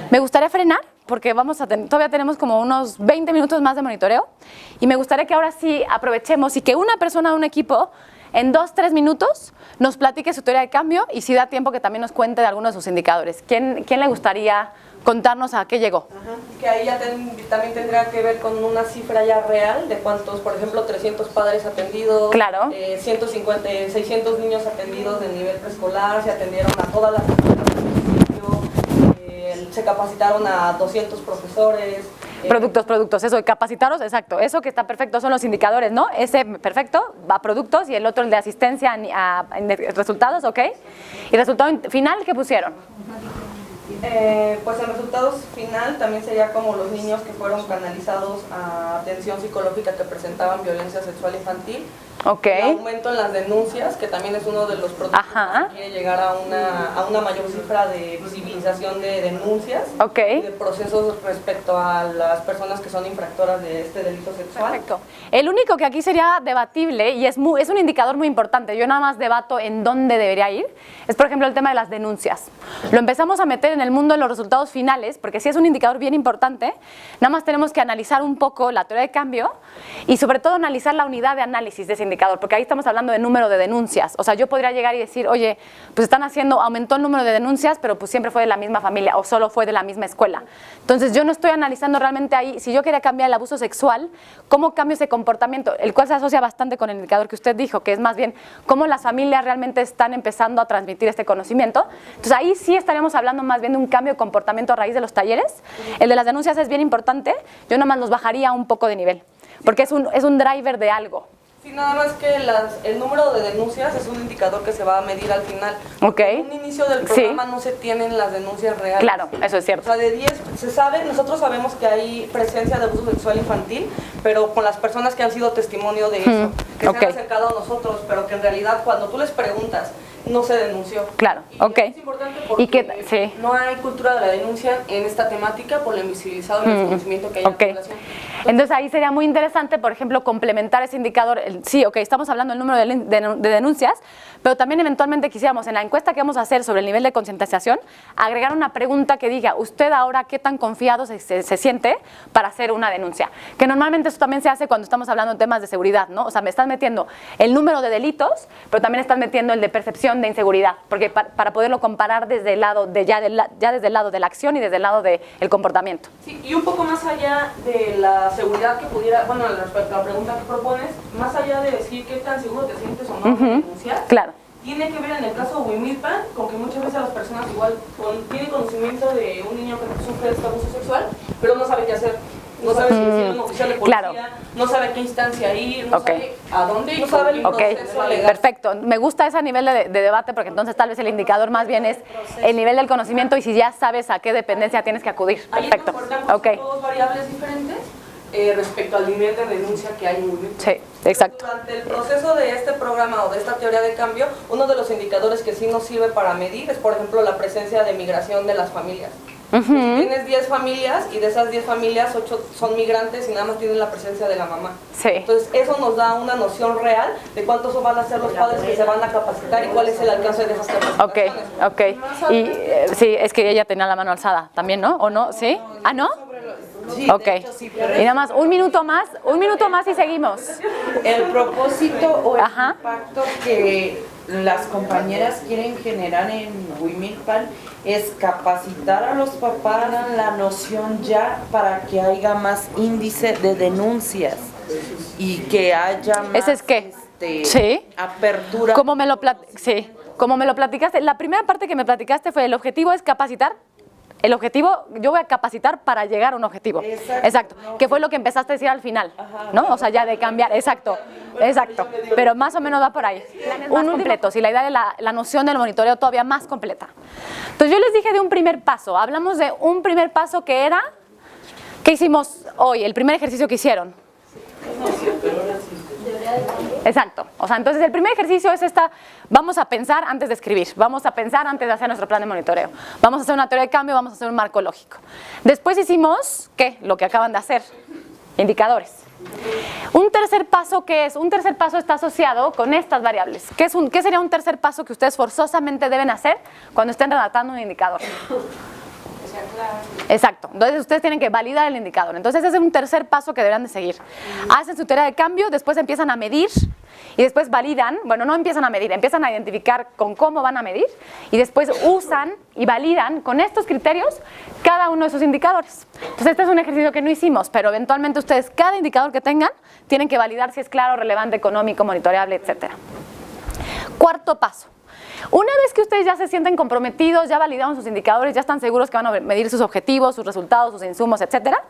Me gustaría frenar porque todavía tenemos como unos 20 minutos más de monitoreo y me gustaría que ahora sí aprovechemos y que una persona de un equipo en 2-3 minutos nos platique su teoría de cambio y si da tiempo que también nos cuente de algunos de sus indicadores. ¿Quién le gustaría contarnos a qué llegó? Ajá, que ahí ya también tendría que ver con una cifra ya real de cuántos, por ejemplo, 300 padres atendidos, claro. 600 niños atendidos de nivel preescolar, se atendieron a todas las escuelas del municipio, se capacitaron a 200 profesores. Productos, eso de capacitaros, exacto, eso que está perfecto son los indicadores, ¿no? Ese perfecto va a productos y el otro el de asistencia a resultados, ¿ok? ¿Y resultado final qué pusieron? Pues el resultado final también sería como los niños que fueron canalizados a atención psicológica que presentaban violencia sexual infantil. Okay. El aumento en las denuncias, que también es uno de los productos que quiere llegar a una mayor cifra de visibilización de denuncias, y de procesos respecto a las personas que son infractoras de este delito sexual. Perfecto. El único que aquí sería debatible, y es un indicador muy importante, yo nada más debato en dónde debería ir, es por ejemplo el tema de las denuncias. Lo empezamos a meter en el mundo de los resultados finales, porque sí es un indicador bien importante, nada más tenemos que analizar un poco la teoría de cambio y sobre todo analizar la unidad de análisis de ese indicador, porque ahí estamos hablando de número de denuncias. O sea, yo podría llegar y decir, oye, pues aumentó el número de denuncias, pero pues siempre fue de la misma familia o solo fue de la misma escuela. Entonces yo no estoy analizando realmente ahí, si yo quería cambiar el abuso sexual, ¿cómo cambio ese comportamiento? El cual se asocia bastante con el indicador que usted dijo, que es más bien cómo las familias realmente están empezando a transmitir este conocimiento. Entonces ahí sí estaríamos hablando más bien de un cambio de comportamiento a raíz de los talleres. El de las denuncias es bien importante, yo nada más los bajaría un poco de nivel, porque es un driver de algo. Sí, nada más que el número de denuncias es un indicador que se va a medir al final. En un inicio del programa no se tienen las denuncias reales. Claro, eso es cierto. O sea, de 10, se sabe, nosotros sabemos que hay presencia de abuso sexual infantil, pero con las personas que han sido testimonio de eso, que se han acercado a nosotros, pero que en realidad cuando tú les preguntas, no se denunció. Claro, y es importante porque no hay cultura de la denuncia en esta temática por el invisibilizado y el desconocimiento que hay en la población. Entonces ahí sería muy interesante, por ejemplo, complementar ese indicador. Estamos hablando del número de denuncias, pero también eventualmente quisiéramos, en la encuesta que vamos a hacer sobre el nivel de concientización, agregar una pregunta que diga, ¿usted ahora qué tan confiado se siente para hacer una denuncia? Que normalmente eso también se hace cuando estamos hablando de temas de seguridad, ¿no? O sea, me están metiendo el número de delitos, pero también están metiendo el de percepción de inseguridad, porque para poderlo comparar desde el lado desde el lado de la acción y desde el lado del comportamiento. Sí, y un poco más allá de la seguridad que pudiera, bueno, respecto a la pregunta que propones, más allá de decir qué tan seguro te sientes o no de denunciar, tiene que ver en el caso de Huimilpan con que muchas veces las personas igual tienen conocimiento de un niño que sufre este abuso sexual, pero no sabe qué hacer. No sabe si decirle a un oficial de policía, no sabe a qué instancia ir, no sabe a dónde ir, no sabe el proceso legal. Perfecto, me gusta ese nivel de debate porque entonces tal vez el indicador más bien es el nivel del conocimiento y si ya sabes a qué dependencia tienes que acudir. Perfecto. Ahí dos variables diferentes respecto al nivel de denuncia que hay en Huimilpan. Sí, exacto. Durante el proceso de este programa o de esta teoría de cambio, uno de los indicadores que sí nos sirve para medir es, por ejemplo, la presencia de migración de las familias. Si tienes 10 familias y de esas 10 familias 8 son migrantes y nada más tienen la presencia de la mamá. Entonces eso nos da una noción real de cuántos van a ser los padres que se van a capacitar y cuál es el alcance de esas capacitaciones. Y sí, es que ella tenía la mano alzada también, ¿no? ¿O no? ¿Sí? ¿Ah, no? Sí, sí, y nada más, un minuto más y seguimos. El propósito o el impacto que las compañeras quieren generar en Huimilpan es capacitar a los papás la noción ya para que haya más índice de denuncias y que haya más apertura. Como me lo platicaste, la primera parte que me platicaste fue el objetivo es capacitar. El objetivo, yo voy a capacitar para llegar a un objetivo. Exacto. Que fue lo que empezaste a decir al final, ¿no? O sea, ya de cambiar. Exacto. Pero más o menos va por ahí. Un completo, si la idea de la noción del monitoreo todavía más completa. Entonces yo les dije de un primer paso. Hablamos de un primer paso que era, ¿qué hicimos hoy? El primer ejercicio que hicieron. Exacto. O sea, entonces el primer ejercicio es vamos a pensar antes de escribir, vamos a pensar antes de hacer nuestro plan de monitoreo, vamos a hacer una teoría de cambio, vamos a hacer un marco lógico. Después hicimos, ¿qué? Lo que acaban de hacer, indicadores. Un tercer paso, ¿qué es? Un tercer paso está asociado con estas variables. ¿Qué sería un tercer paso que ustedes forzosamente deben hacer cuando estén redactando un indicador? Exacto, entonces ustedes tienen que validar el indicador. Entonces ese es un tercer paso que deberán de seguir. Hacen su teoría de cambio, después empiezan a medir y después validan, bueno, no empiezan a medir, empiezan a identificar con cómo van a medir y después usan y validan con estos criterios cada uno de sus indicadores. Entonces este es un ejercicio que no hicimos, pero eventualmente ustedes cada indicador que tengan tienen que validar si es claro, relevante, económico, monitoreable, etc. Cuarto paso. Una vez que ustedes ya se sienten comprometidos, ya validaron sus indicadores, ya están seguros que van a medir sus objetivos, sus resultados, sus insumos, etcétera,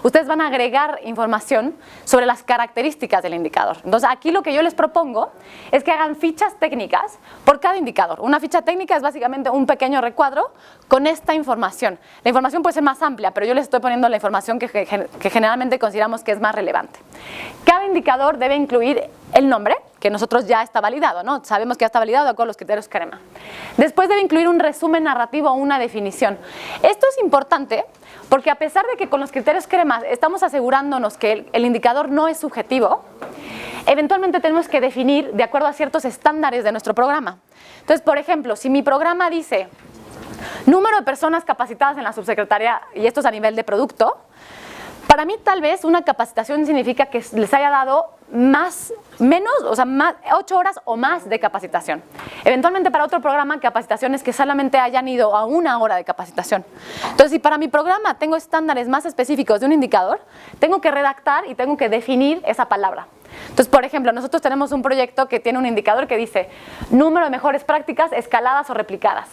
ustedes van a agregar información sobre las características del indicador. Entonces aquí lo que yo les propongo es que hagan fichas técnicas por cada indicador. Una ficha técnica es básicamente un pequeño recuadro con esta información. La información puede ser más amplia, pero yo les estoy poniendo la información que generalmente consideramos que es más relevante. Cada indicador debe incluir el nombre, que nosotros ya está validado, ¿no? Sabemos que ya está validado de acuerdo a los criterios CREMA. Después debe incluir un resumen narrativo o una definición. Esto es importante porque a pesar de que con los criterios CREMA estamos asegurándonos que el indicador no es subjetivo, eventualmente tenemos que definir de acuerdo a ciertos estándares de nuestro programa. Entonces, por ejemplo, si mi programa dice número de personas capacitadas en la subsecretaría, y esto es a nivel de producto, Para mí tal vez una capacitación significa que les haya dado menos, o sea, 8 horas o más de capacitación. Eventualmente para otro programa, capacitaciones que solamente hayan ido a 1 hora de capacitación. Entonces, si para mi programa tengo estándares más específicos de un indicador, tengo que redactar y tengo que definir esa palabra. Entonces, por ejemplo, nosotros tenemos un proyecto que tiene un indicador que dice número de mejores prácticas escaladas o replicadas.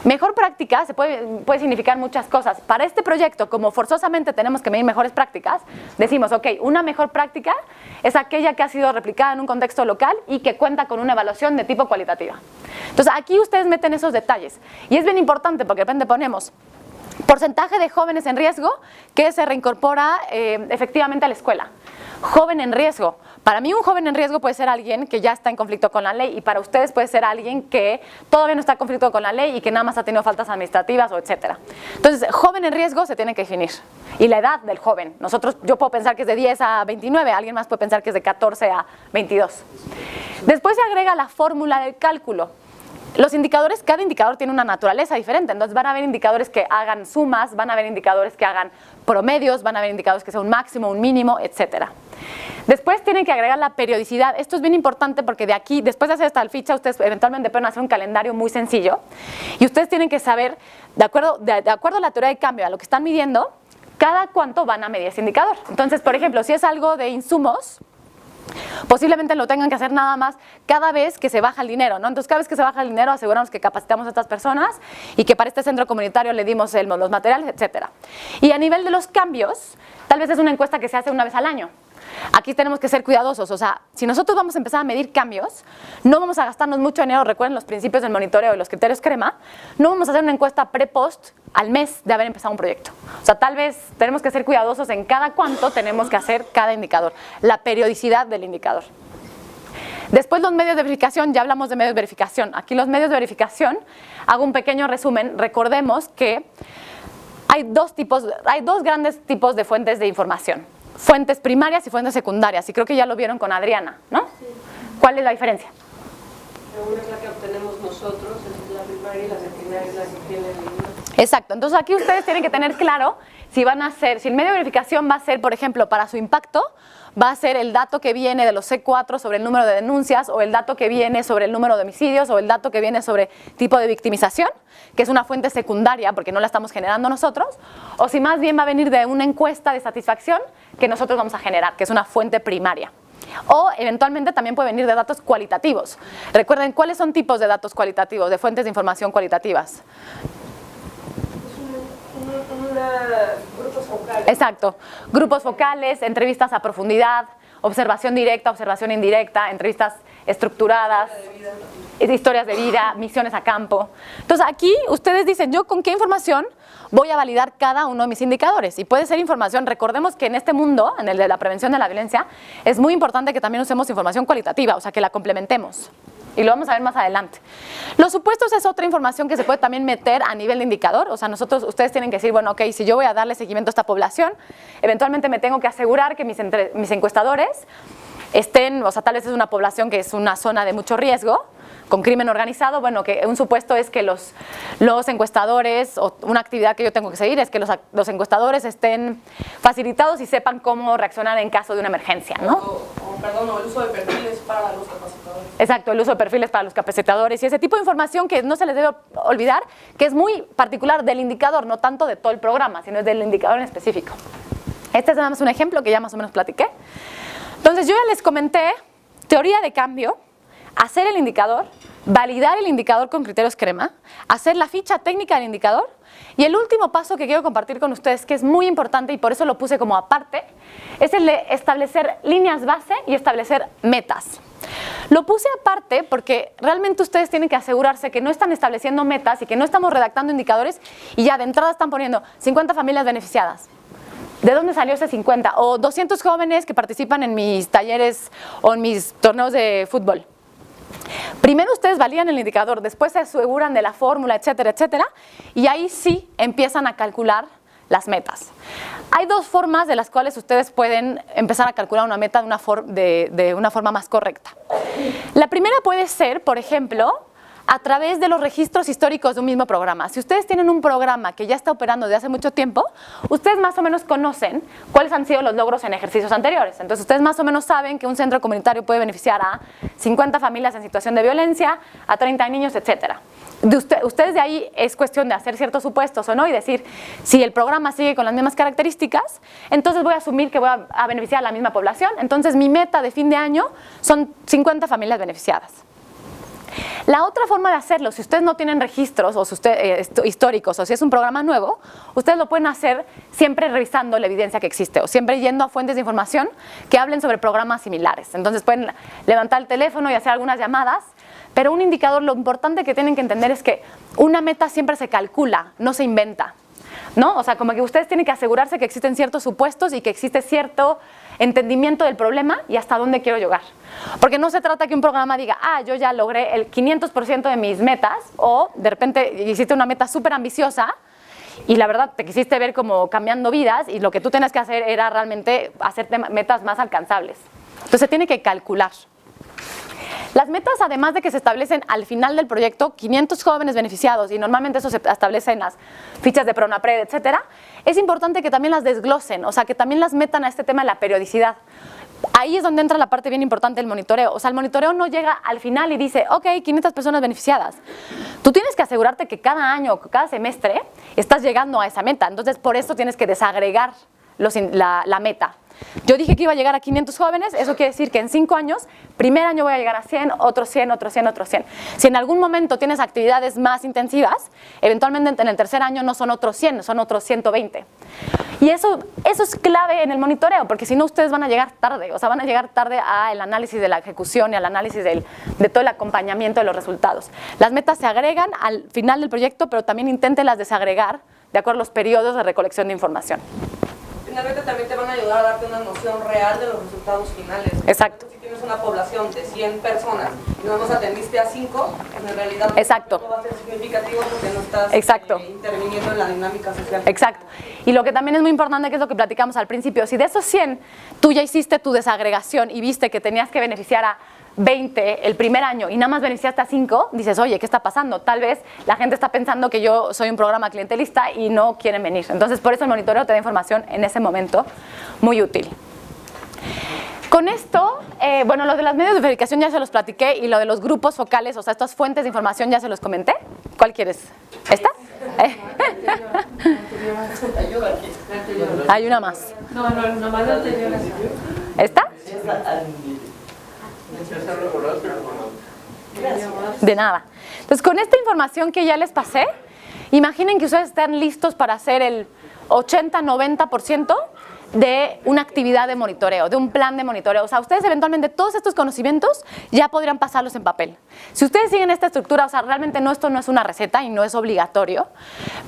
Mejor práctica puede significar muchas cosas. Para este proyecto, como forzosamente tenemos que medir mejores prácticas, decimos, ok, una mejor práctica es aquella que ha sido replicada en un contexto local y que cuenta con una evaluación de tipo cualitativa. Entonces, aquí ustedes meten esos detalles. Y es bien importante porque de repente ponemos porcentaje de jóvenes en riesgo que se reincorpora efectivamente a la escuela. Joven en riesgo. Para mí un joven en riesgo puede ser alguien que ya está en conflicto con la ley y para ustedes puede ser alguien que todavía no está en conflicto con la ley y que nada más ha tenido faltas administrativas o etcétera. Entonces, joven en riesgo se tiene que definir. Y la edad del joven. Yo puedo pensar que es de 10 a 29, alguien más puede pensar que es de 14 a 22. Después se agrega la fórmula del cálculo. Los indicadores, cada indicador tiene una naturaleza diferente, entonces van a haber indicadores que hagan sumas, van a haber indicadores que hagan promedios, van a haber indicadores que sea un máximo, un mínimo, etcétera. Después tienen que agregar la periodicidad. Esto es bien importante porque de aquí, después de hacer esta ficha, ustedes eventualmente pueden hacer un calendario muy sencillo y ustedes tienen que saber, de acuerdo a la teoría de cambio, a lo que están midiendo, cada cuánto van a medir ese indicador. Entonces, por ejemplo, si es algo de insumos, posiblemente lo tengan que hacer nada más cada vez que se baja el dinero, ¿no? Entonces, cada vez que se baja el dinero, aseguramos que capacitamos a estas personas y que para este centro comunitario le dimos los materiales, etcétera. Y a nivel de los cambios, tal vez es una encuesta que se hace una vez al año. Aquí tenemos que ser cuidadosos, o sea, si nosotros vamos a empezar a medir cambios, no vamos a gastarnos mucho dinero, recuerden los principios del monitoreo y los criterios crema, no vamos a hacer una encuesta pre-post al mes de haber empezado un proyecto. O sea, tal vez tenemos que ser cuidadosos en cada cuánto tenemos que hacer cada indicador, la periodicidad del indicador. Después los medios de verificación, ya hablamos de medios de verificación. Aquí los medios de verificación, hago un pequeño resumen, recordemos que hay dos grandes tipos de fuentes de información. Fuentes primarias y fuentes secundarias, y creo que ya lo vieron con Adriana, ¿no? Sí. ¿Cuál es la diferencia? Una es la que obtenemos nosotros, es la primaria y la secundaria es la que tiene el libro. Exacto, entonces aquí ustedes tienen que tener claro si el medio de verificación va a ser, por ejemplo, para su impacto, va a ser el dato que viene de los C4 sobre el número de denuncias, o el dato que viene sobre el número de homicidios, o el dato que viene sobre tipo de victimización, que es una fuente secundaria porque no la estamos generando nosotros, o si más bien va a venir de una encuesta de satisfacción que nosotros vamos a generar, que es una fuente primaria. O eventualmente también puede venir de datos cualitativos. Recuerden, ¿cuáles son tipos de datos cualitativos, de fuentes de información cualitativas? Grupos focales. Exacto, grupos focales, entrevistas a profundidad, observación directa, observación indirecta, entrevistas estructuradas, historias de vida, misiones a campo. Entonces aquí ustedes dicen, ¿yo con qué información voy a validar cada uno de mis indicadores? Y puede ser información, recordemos que en este mundo, en el de la prevención de la violencia, es muy importante que también usemos información cualitativa, o sea, que la complementemos. Y lo vamos a ver más adelante. Los supuestos es otra información que se puede también meter a nivel de indicador. O sea, ustedes tienen que decir, bueno, ok, si yo voy a darle seguimiento a esta población, eventualmente me tengo que asegurar que mis encuestadores estén, o sea, tal vez es una población que es una zona de mucho riesgo, con crimen organizado, bueno, que un supuesto es que los encuestadores, o una actividad que yo tengo que seguir es que los encuestadores estén facilitados y sepan cómo reaccionar en caso de una emergencia, ¿no? O el uso de perfiles para los capacitadores. Exacto, el uso de perfiles para los capacitadores y ese tipo de información que no se les debe olvidar, que es muy particular del indicador, no tanto de todo el programa, sino del indicador en específico. Este es nada más un ejemplo que ya más o menos platiqué. Entonces yo ya les comenté teoría de cambio, hacer el indicador, validar el indicador con criterios crema, hacer la ficha técnica del indicador y el último paso que quiero compartir con ustedes, que es muy importante y por eso lo puse como aparte, es el de establecer líneas base y establecer metas. Lo puse aparte porque realmente ustedes tienen que asegurarse que no están estableciendo metas y que no estamos redactando indicadores y ya de entrada están poniendo 50 familias beneficiadas. ¿De dónde salió ese 50? O 200 jóvenes que participan en mis talleres o en mis torneos de fútbol. Primero ustedes validan el indicador, después se aseguran de la fórmula, etcétera, etcétera, y ahí sí empiezan a calcular las metas. Hay dos formas de las cuales ustedes pueden empezar a calcular una meta de una forma más correcta. La primera puede ser, por ejemplo, a través de los registros históricos de un mismo programa. Si ustedes tienen un programa que ya está operando desde hace mucho tiempo, ustedes más o menos conocen cuáles han sido los logros en ejercicios anteriores. Entonces, ustedes más o menos saben que un centro comunitario puede beneficiar a 50 familias en situación de violencia, a 30 niños, etcétera. Ustedes de ahí es cuestión de hacer ciertos supuestos o no y decir, si el programa sigue con las mismas características, entonces voy a asumir que voy a beneficiar a la misma población. Entonces, mi meta de fin de año son 50 familias beneficiadas. La otra forma de hacerlo, si ustedes no tienen registros o si históricos o si es un programa nuevo, ustedes lo pueden hacer siempre revisando la evidencia que existe o siempre yendo a fuentes de información que hablen sobre programas similares. Entonces pueden levantar el teléfono y hacer algunas llamadas, pero un indicador, lo importante que tienen que entender es que una meta siempre se calcula, no se inventa, ¿no? O sea, como que ustedes tienen que asegurarse que existen ciertos supuestos y que existe cierto entendimiento del problema y hasta dónde quiero llegar. Porque no se trata que un programa diga, yo ya logré el 500% de mis metas, o de repente hiciste una meta súper ambiciosa y la verdad te quisiste ver como cambiando vidas y lo que tú tenías que hacer era realmente hacerte metas más alcanzables. Entonces se tiene que calcular. Las metas, además de que se establecen al final del proyecto, 500 jóvenes beneficiados, y normalmente eso se establece en las fichas de Pronapred, etcétera, es importante que también las desglosen, o sea, que también las metan a este tema de la periodicidad. Ahí es donde entra la parte bien importante del monitoreo. O sea, el monitoreo no llega al final y dice, ok, 500 personas beneficiadas. Tú tienes que asegurarte que cada año, cada semestre, estás llegando a esa meta. Entonces, por eso tienes que desagregar la meta. Yo dije que iba a llegar a 500 jóvenes, eso quiere decir que en 5 años, primer año voy a llegar a 100, otros 100, otros 100, otros 100. Si en algún momento tienes actividades más intensivas, eventualmente en el tercer año no son otros 100, son otros 120. Y eso es clave en el monitoreo, porque si no ustedes van a llegar tarde, o sea, van a llegar tarde al análisis de la ejecución y al análisis de todo el acompañamiento de los resultados. Las metas se agregan al final del proyecto, pero también inténtenlas desagregar de acuerdo a los periodos de recolección de información. Finalmente también te van a ayudar a darte una noción real de los resultados finales. Exacto. Si tienes una población de 100 personas y no nos atendiste a 5, pues en realidad Exacto. no va a ser significativo porque no estás Exacto. Interviniendo en la dinámica social. Exacto. Y lo que también es muy importante, que es lo que platicamos al principio, si de esos 100 tú ya hiciste tu desagregación y viste que tenías que beneficiar a 20 el primer año y nada más beneficiaste a 5, dices, oye, ¿qué está pasando? Tal vez la gente está pensando que yo soy un programa clientelista y no quieren venir. Entonces, por eso el monitoreo te da información en ese momento muy útil. Con esto, bueno, lo de las medios de verificación ya se los platiqué y lo de los grupos focales, o sea, estas fuentes de información ya se los comenté. ¿Cuál quieres? ¿Esta? Hay una más. No, nomás la anterior. ¿Esta? De nada. Entonces, con esta información que ya les pasé, imaginen que ustedes están listos para hacer el 80-90% de una actividad de monitoreo, de un plan de monitoreo. O sea, ustedes eventualmente todos estos conocimientos ya podrían pasarlos en papel. Si ustedes siguen esta estructura, o sea, realmente esto no es una receta y no es obligatorio,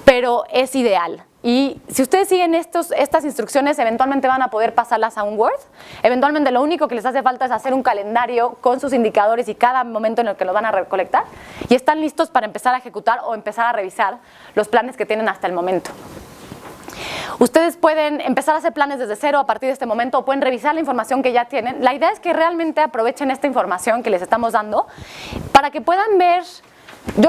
pero es ideal. Y si ustedes siguen estas instrucciones, eventualmente van a poder pasarlas a un Word. Eventualmente lo único que les hace falta es hacer un calendario con sus indicadores y cada momento en el que lo van a recolectar. Y están listos para empezar a ejecutar o empezar a revisar los planes que tienen hasta el momento. Ustedes pueden empezar a hacer planes desde cero a partir de este momento o pueden revisar la información que ya tienen. La idea es que realmente aprovechen esta información que les estamos dando para que puedan ver,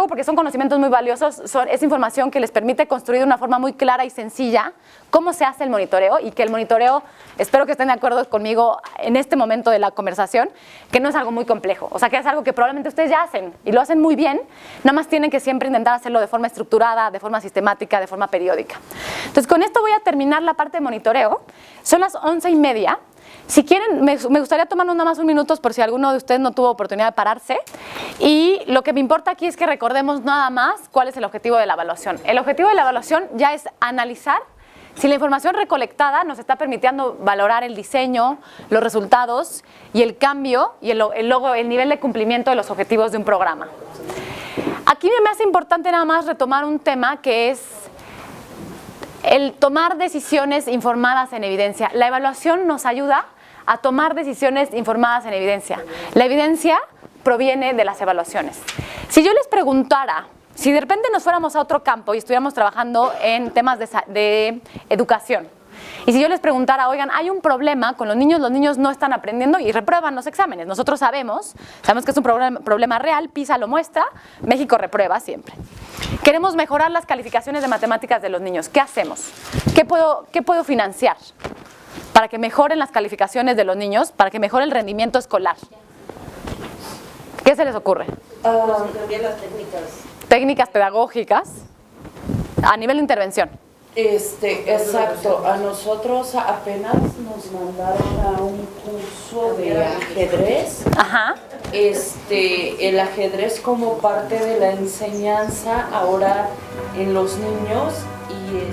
porque son conocimientos muy valiosos, es información que les permite construir de una forma muy clara y sencilla cómo se hace el monitoreo y que el monitoreo, espero que estén de acuerdo conmigo en este momento de la conversación, que no es algo muy complejo, o sea que es algo que probablemente ustedes ya hacen y lo hacen muy bien, nada más tienen que siempre intentar hacerlo de forma estructurada, de forma sistemática, de forma periódica. Entonces con esto voy a terminar la parte de monitoreo, son las 11:30. Si quieren, me gustaría tomarnos nada más un minuto por si alguno de ustedes no tuvo oportunidad de pararse. Y lo que me importa aquí es que recordemos nada más cuál es el objetivo de la evaluación. El objetivo de la evaluación ya es analizar si la información recolectada nos está permitiendo valorar el diseño, los resultados y el cambio y el nivel de cumplimiento de los objetivos de un programa. Aquí me hace importante nada más retomar un tema que es el tomar decisiones informadas en evidencia. La evaluación nos ayuda a tomar decisiones informadas en evidencia. La evidencia proviene de las evaluaciones. Si yo les preguntara, si de repente nos fuéramos a otro campo y estuviéramos trabajando en temas de educación Y si yo les preguntara, oigan, hay un problema con los niños no están aprendiendo y reprueban los exámenes. Nosotros sabemos que es un problema real, PISA lo muestra, México reprueba siempre. Queremos mejorar las calificaciones de matemáticas de los niños. ¿Qué hacemos? ¿Qué puedo financiar para que mejoren las calificaciones de los niños, para que mejore el rendimiento escolar? ¿Qué se les ocurre? Cambiar las técnicas. Técnicas pedagógicas a nivel de intervención. Exacto, a nosotros apenas nos mandaron a un curso de ajedrez. Ajá. El ajedrez como parte de la enseñanza ahora en los niños y